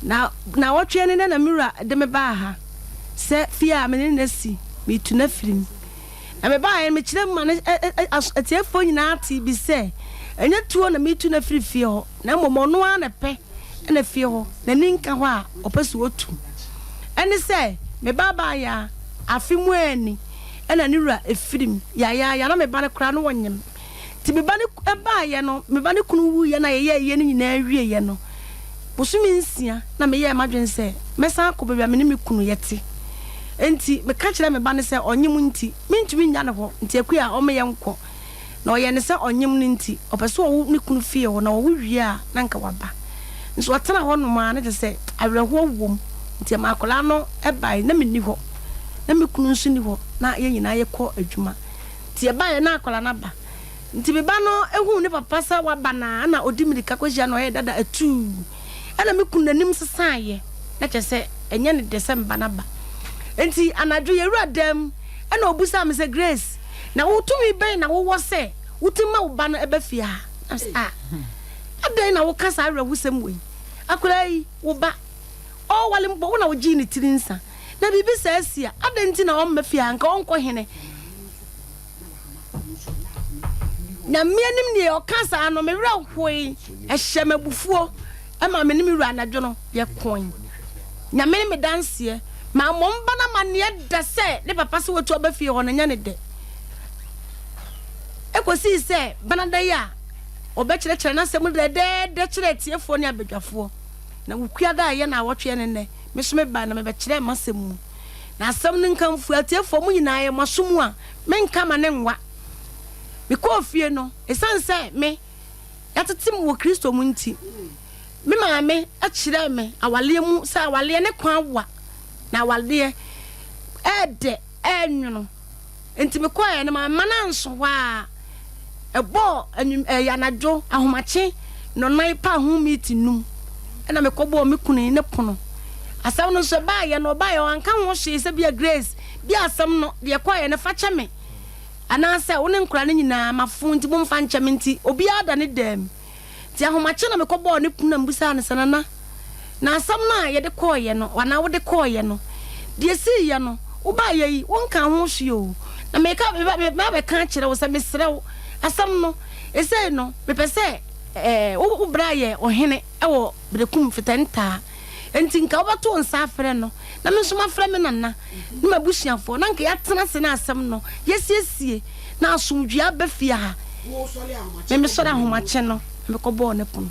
na wotwe ne na mura de me ba ha se fia me ne nasi me tu na firim na me ba me kire ma ne atiefo nyina ati bi se enya tuo na me tu na firi fie ho na momo no a na pe na fie ho na ninka ho a opesu otu ene se me ba ya afimu ani ena ni wura efirim ya na me ba ne kra no wonyem ti me ba ne ba ye no me ba ne kunu wu ye na ye ni nyina awie ye no busumi nsia na me ye madwen se mesa akọ bebia me ne me kunu yete enti me ka kire me ba ne se onyem nti me ntumi nya ne ho nti akua o me ye nko na o ye ne se onyem ne nti opeso o ne kunu fie ho na o wie a na nka waba nso atena ho no ma ne de se awerho wom nti ma akola no e bai na me ni ho na me kunu nso ni ho na ye nyina ye kọ adwuma nti e bai na akola na ba nti me ba no ehu ne papa sa waba na odi mirika kwahia no ye dada atu ana me kunu nanim sesaye na kyese enye ne December na ba enti anadwo ye ruadam ana obusa me se Grace na wotumi ben na wo se wotima wo ba no eba fia adan na wo kasa awrawusem we akorai wo ba o wale mbo wo na wo gi ne tirinsa na bibi sa asia adan ti na wo mafia nka onko hene na mianim ne o kasa no me wra hoi ehye mabufuo ama me nim wra anadwo no ye kon na me danse ma momba na mane da se ne papa se wotu obafie ho na nya ne de ekosi se banada ya obekire na se mu de kire tiefo ne abedwafo na wukua da ye na wotwe ne ne me so me ba na me bekire masemu na asem ne nkamfu atiefo mu nyina ye masomu a me nka ma ne nwa me ko fie no esanse me yatetim wo Kristo mu nti me maame a kire me awale mu sa awale ne kwan wa na awale ede enwuno enti me koye ne ma na nso wa ebo yanadwo ahomache no nan pa ho meet num na me kobo me kunu ne pono asam no so ba ye no ba ye anka ho hye se bia Grace bia asam no de koye ne fache me ana se wo ne nkura ne nyina mafo nti bo mfa nche me nti obi ada ne dem ti ahomache na me kobo ne pono mbusa ne sanana na asam na ye de koye no wana wo de koye no de si ye no wo ba ye yi wo nka ho hye o na me ka me ka kire wo se me srew asam no ese no me pese wo braye ohene ewo brekum fitenta enti nka obato nsa afre no na me so mafre me nana ni mabusuafo na nka ya tena se na asam no yesiesie na asomdua bafia ha me so da homache no me ko bo ne pon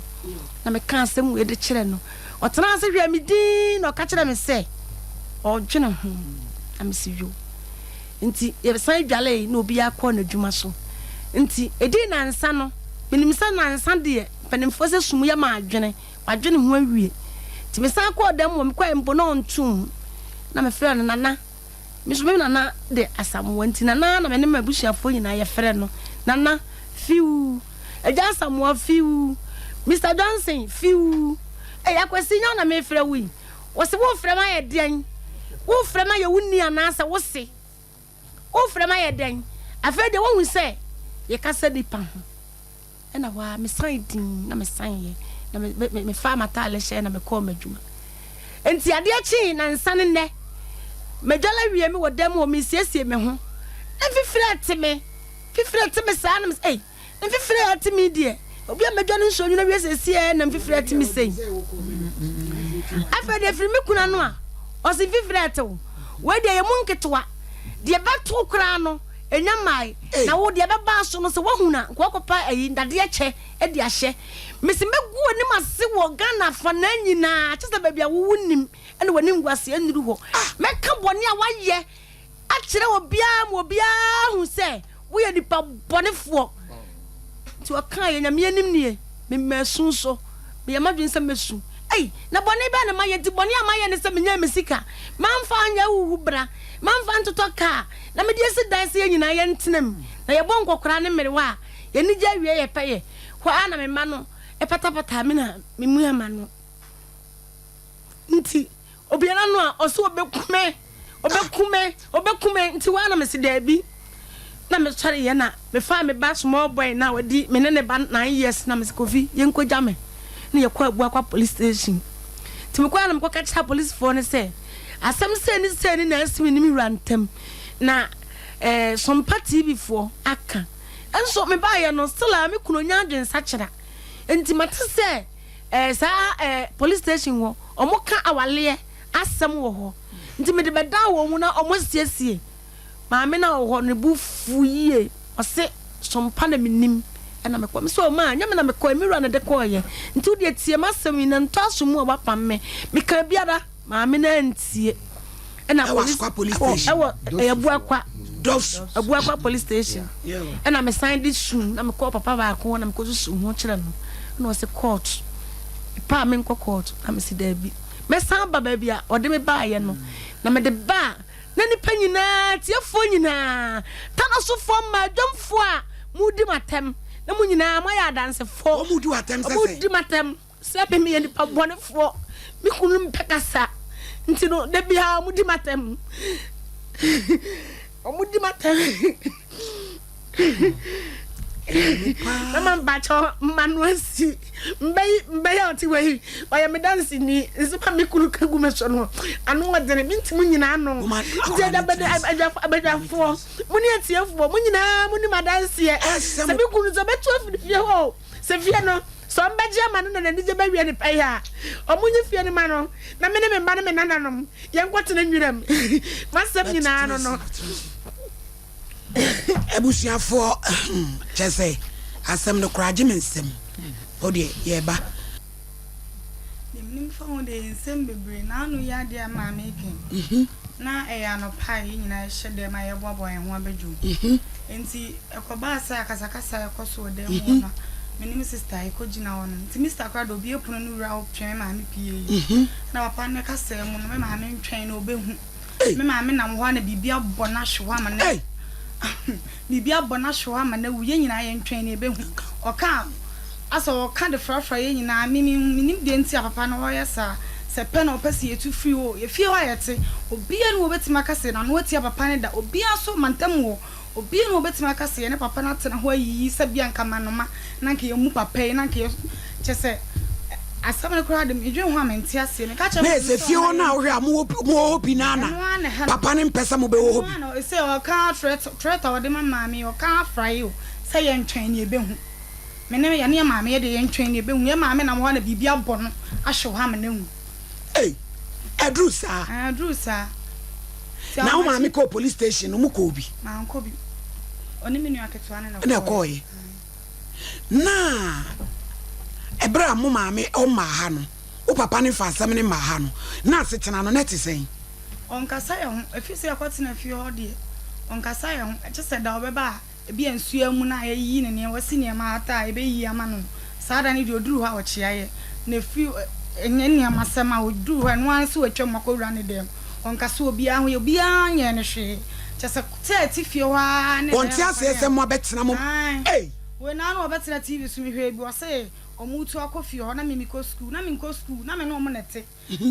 na me ka asem we de kire no otena se hwa me din na ka kire me se o dwene ho amisiyo enti ye san dwale na obi akọ na dwuma so nti edi na nsa no minimisa na nsa de panimfo se sumu ya ma adwene wadwene ho awie ti me san ko dam wo me kwa mbo no ntum na me frɛ no nana me so me nana de asamwo nti nana na me ne mabusuafo nyina ye frɛ no nana fiu eja asamwo fiu Mr. Johnson fiu yakwasi nya na me frɛ wi wo se wo frɛ ma ye den wo frɛ ma ye wuni anasa wo se wo frɛ ma ye den afa de wo hu se ye kasa dipa ho ena wa me san din na me san ye na me fa mata le hye na me ko madwuma enti ade achi na nsan ne me dwala wie me wodam ho me siesie me ho na fifire te me sa na me eh na fifire ate me die obi a medwa no nso nyu na wie siesie na fifire ate me sei afa de firi me kuna no a o se fifire ate wo de ye munketwa de beto kra no enyamai na wo de beba so no se wahuna nkokopa ayi ndade ache e de ahye mesimegu onim ase wo Ghana fa na nyina kyese babia wo wunim ene wani ngwase anuru ho meka bone a waye a kire obia hu se wo ye dipa bonefo ti o kan ye nyame anim nie me masun so me ya madwen se mesu ei na bone ba na maye di bone a maye ne se menya mesika manfa anya wu bra manfa ntoto ka na me die se dan se nyina ye ntenam na ye bon kokora ne merewa ye ni gya wie ye peye ho ana me ma no e patapata me na me mu ama no nti obiara no a oso obekume nti wa na me se da bi na me sori ye na me fa me ba small boy na wadi me ne ba 9 years na me se kofi ye nkogya me na ye kwa abu akwa police station Timukwa na mko catch police for ne say asem say ni na asimi ni rantem na Sompa TV for aka enso me ba ye no still a me kuno nya adwensa kyera enti mate say police station wo omo ka awale asem wo ho enti me de beda wo mu na omo siesie maame na wo ho ne bu fuye o se Sompa na minim na me kwa so ma nya me na me kwa mi ra na de kwa ye nti wo de tie masem ni na nto asomu oba pam me ka biara maame na ntie na police station Abuakwa police station na me sign this soon na me call papa ba ko na me ko so ho kire no na o se court pa me nko court na me si da bi me san ba ba bia o de me ba ye no na me de ba na ni panyina tiefo nyina ta na so fo ma dwamfo a mudi matem na mu nyina mo ya dance fo mudi matem se mudi matem se be me ye ni pa bonefo mi kunu mpekasa nti no de bia mudi matem omudi matem mama bacho manuasi mbey oti we oya me dance ni nsipa me kunu kagu me so no anu wadene binti mu nyina no je da bede abadafo muni atiefo mu nyina muni madanse e se me kunu zo betu afifie ho se fie no so mbaje amanu na nije ba wie ni pai ha omunye fie ni ma no na me ne me mba ne me nananom ye nkwote na nwuram masem nyina no Ebusiafo chese asem no kraje mensem odi ye ba nim fa de nsem bebre na anu ya de ma making na eya no pai nyina hye de ma ye bobo en ho abedwu enti ekoba asa akasakasa ekoso de ho na menim sister ekogina wono enti Mr. Kwado bi epuno no wura optwe ma me pie na papa ne kasa mu no me ma me ntwen na obehu me ma me nam ho na bibia bona hwe ma na bibia bona hwe ma na wuye nyina ye ntwen na ebehu oka aso oka de frafra ye nyina minim de enti papa na wo yesa se pe na opese yetu free wo ye fie ho yete obia no obetima kase na no watia papa ne da obia so mantam wo obia no obetima kase ye ne papa na tena ho yi se bia nkama no ma na nke ye mu papa na nke chese asamene kura dem edwe ho amenti ase ne ka che me se fie ho na wo hwa mo hopi nana papa ne mpesa mo be wo hopi no se o ka threat o de mama mi o ka fry o se ye ntwen ne ebe hu me ne ye ne mama ye de ye ntwen ne ebe hu ye mama na mo na bibia bɔ no ahwe ho amene hu Adrusa na mama mi ko police station mu ko bi ma nko bi oni menu aketwa na ko yi na ebra mo mama o ma ha no o papa ne fa asem ne ma ha no na asetena no net sen on kasa ye ho afisi akwatena fie ho de on kasa ye ho chese da obeba ebi ensu amu na ayi ne ne wasi ne ma ata ebe yi ama no sada ne de oduru ha wo chia ye na fi enye amasema oduru ha no anse watwa makowura ne dem on kasa obi aho ye obi anye ne hwe chese tete fie wa ne on tia se se mo betena mo we na no obetena TV so mi hwe bi o se omutu akofie ho na me ko school na me ko school na me no mo nete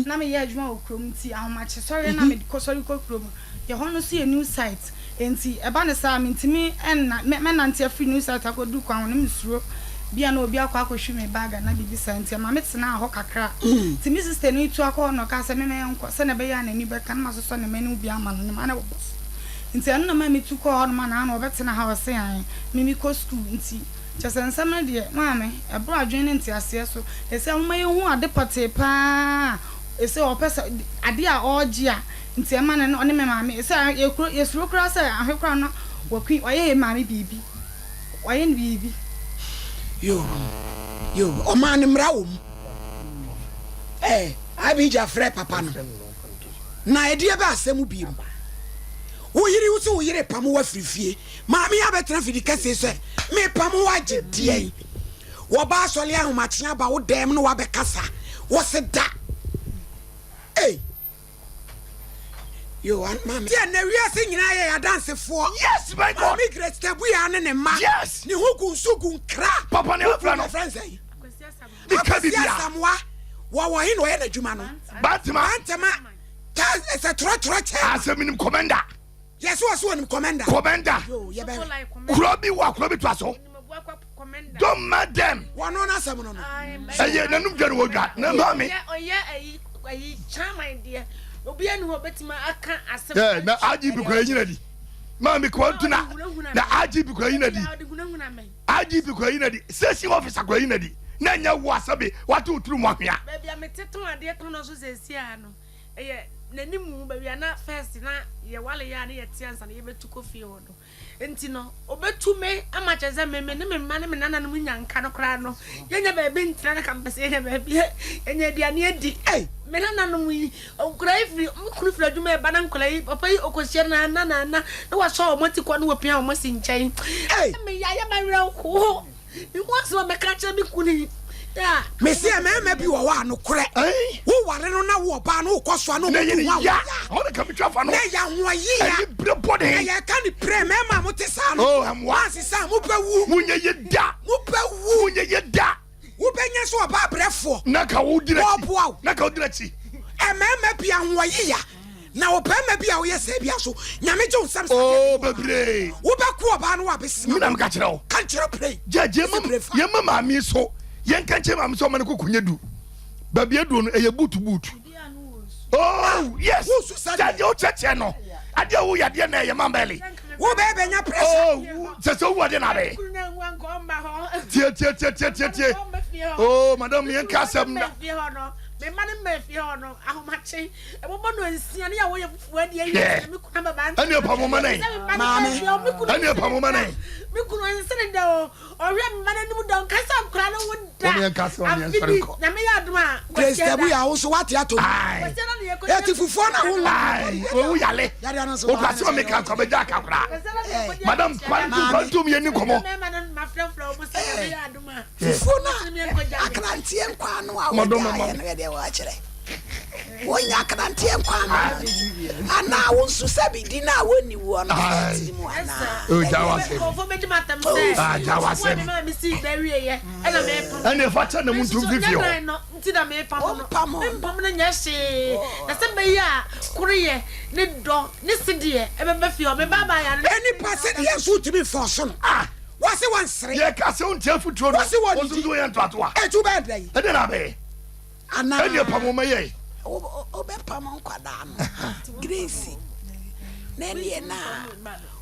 na me ye adwuma okrom ti ahomache sorry na me ko sorry ko krom ye ho no see a new site enti eba ne sa me ntimi enna me na ntia free new site akodu kwa ho na me suro bia na obi akwa akohwe me baga na bibi site ma me tena ho kakra ti me sister no itu akọ no ka se me me enko se na be ya na ni be kan ma so na me no bi ama no ma na boss enti anna ma me tu ko ho ma na na obetena ha wose an me ko school enti chese nsama de maame ebro adwen nti ase so ese homa ye hu ade pate pa ese opesa ade a oji a nti ema ne one me maame ese yesuro kura se ahwekura no wakwi oye maame bibi oye ni bibi yo o man mra wo abija fre papa no na edie ba asemu bi wo yiri wo so wo yire pam wa frifie maame ya betena fidi kase so me pam wa gidie wo ba sole ahomachia ba wo dem no wa be kasa wo se da yo an maame ya na wiase nyina ya dance for yes my god me great Tabuaa ne ma yes ni huku nsuku nkra papa ne afra no friends ai bikabibia samwa wo hin wo ye na dwuma no Batman ta ese tro aseminim commander yes was one commander yo ye be kuro bi to aso Don't mad them. One on us, no. Say, no, no, no, mommy. Oh, yeah, charm idea. Obi anu obetima aka asem. Yeah, na aji bi kwa yinadi. Mami kwa tuna. Na aji bi kwa yinadi. Aji bi kwa yinadi. Sesi officer kwa yinadi. Na nya wo asabe watu uturu mo ahwea. Baby ameteton ade ton no so sesi ano. Eye nanimu baby na first na ye wale ya na ye tiansa na ye betu kofi hodo. Enti no obetume amacheze meme ne mema ne menana no nyanka no kra no. Yenya baby ntina na kampese yenya baby. Yenya diane edi. Eh menana no mu okra ifri mkuru fri aduma e bana nkola yi papa yi okosie na na wa so omoti kwa no opia omosi nchen. Eh me ya ma wera ko. You want to make a catch me kuni. Yeah. Messi a man may be one no crack. Who wanted on a war ban who cost one. Yeah, I want to come to Jaffa. Yeah, body. I can't pray, Mamma Montesano. Oh, I'm once is some Mupa Wunya Yeda. Mupa Wunya Yeda. Whooping us or Barbara for Naka would Naka Dretty. A man may be on Waya. Now, Pam may be our Sabiaso. Yamijo some. Oh, baby. Whoopakua Banwabis. You don't catch it all. Can't you play? Judge, your mamma, me so. Young catch him, I'm so many cook when you do. Baby, you do a boot to boot. Oh, yes. Judge your channel. I do your dinner, your mamma belly. Who baby, your press? Oh, so what in a day? Oh, Madame Yankasam. Me man me fi hono ahomache e bobo no nsia ne ya wo ye fufu de ayi me kuna baba ani opamo mane ani opamo mane me kuna nsene de o ohwe me man anim don kasa kura no wunda o me kasa o me nsare ko na me ya aduma Grace Tabuaa wo so wate ato e ti fufu na wo wo yale o kwase o me kan ko be ja ka kura madam kwantum ye ni komo me man ma frefra o mo se me ya aduma fufu na akrantie nkwa no a wo watch it. One yakantie nkwa ana wonsu sabi di na woni wo no o jawase ko be di matam se jawase me si bury ye e na me pam ana facha na muntu vivio no nti na me pam na nya hye na se be ya kuriye ne do ne sidie e be be fi o me baba ya any pass ye so to be for son what's the one sre ye ka se on tiafu tro no o so do ye ntoatoa e tu be dai e de na be ana ani pamoma ye o be pamon kwada no Grace na ne na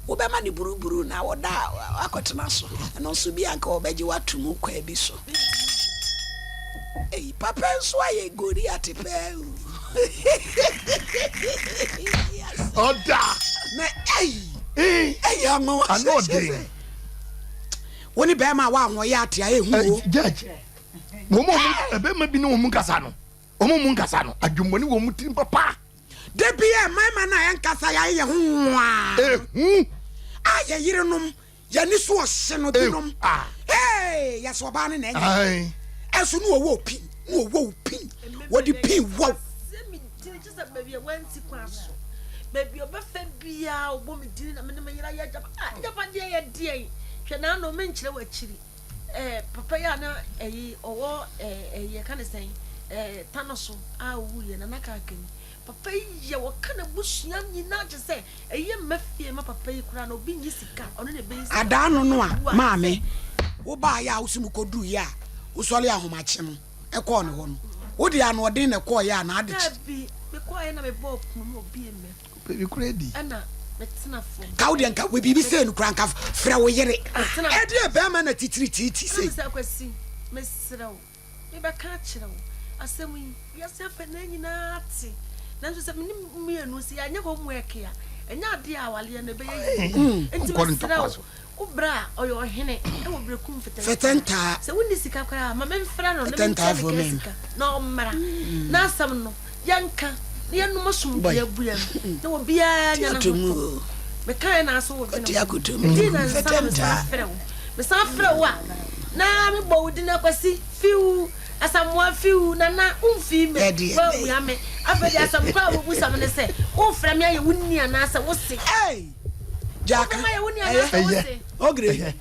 wo be ma ni buruburu na wo da akotena so no so bi anka wo beje watumu kwa bi so papa nso aye gori atepe oda na amo anode woni be ma wa anwo ya atia ehu judge momo ebe ma bi no mo nkasa no omo mu nkasa no adwumboni wo mutim papa de bia mama na ya nkasa ya ye ho aye yirenom ya ni so ohye no dinom ya so ba ne na esu no wo pin wo pin wo di pin wo semi just a baby wanti kwaso baby obefa bia obo me dini na me me yira ya japa de ya de hwe na no me nkyere wachiri papa ya na owo ye kan sen tanoso a wu ye na naka akani papa ye wo kana busua nyina je se mafie ma papa yi kura na obi nyi sika ono ne be ada no a maame wo ba ya usimu kodu ya usole ahomache no ko ne ho no wo dia no odin ne ko ya na ade bi be ko ya na me bo kuma obi emme be kura di ana metina fo kaudi anka we bibi se no kura anka fra wo yere e de be ma na titiri titi se se kwasi mesrew e be ka kire wo asemu ya se fa na nyina ati na so se me anu si anya ko mu eke a enya ade a wale na be yi enti mesrew ubra oyo hene e wo brekum fetenta se woni sika kwara ma memfra no fetenta fo me na omra na asam no yanka ne no mosum bia buam na wo bia nya na ho me kan na so wo bina fetenta me sa fra wa na me bo wudi na kwasi fiu asamwa fiu na umfi me wa buya me afedi asam kwa wo busam ne se wo fra me aye wonni ana sa wo se jaka ogre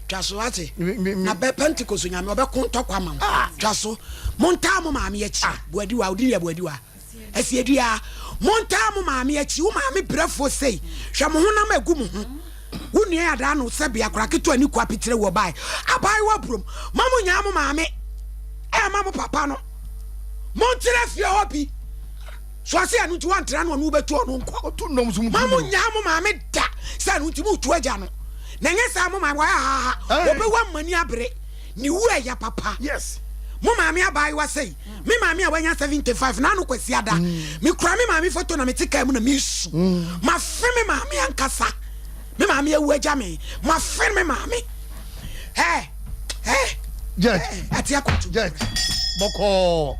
twaso ate na be pentecost nyame obekon tokwa mam twaso monta mo maame achi boadi wa odi ya boadi wa asiedua monta mo maame achi wo maame brefo sei hwe mo ho na magu mo ho wuni ya da no se bia kora keto ani kwa pitire wo bai abai wa brom mamu nya mo maame mamu papa no montire fie hobi so ase anu ti wan tra no nu betu onu nko otu nom so mu mamu nya mo maame da se anu ti mu tu agya no na nye sa mo maame wa ha obewa mani abre ni wu ya papa yes mo maame abai wa sei me maame a wanya 75 na no kwasi ada me kura me maame foto na me tika mu na me su ma fe me maame ankasa me maame awu agya me ma fe me maame Judge boko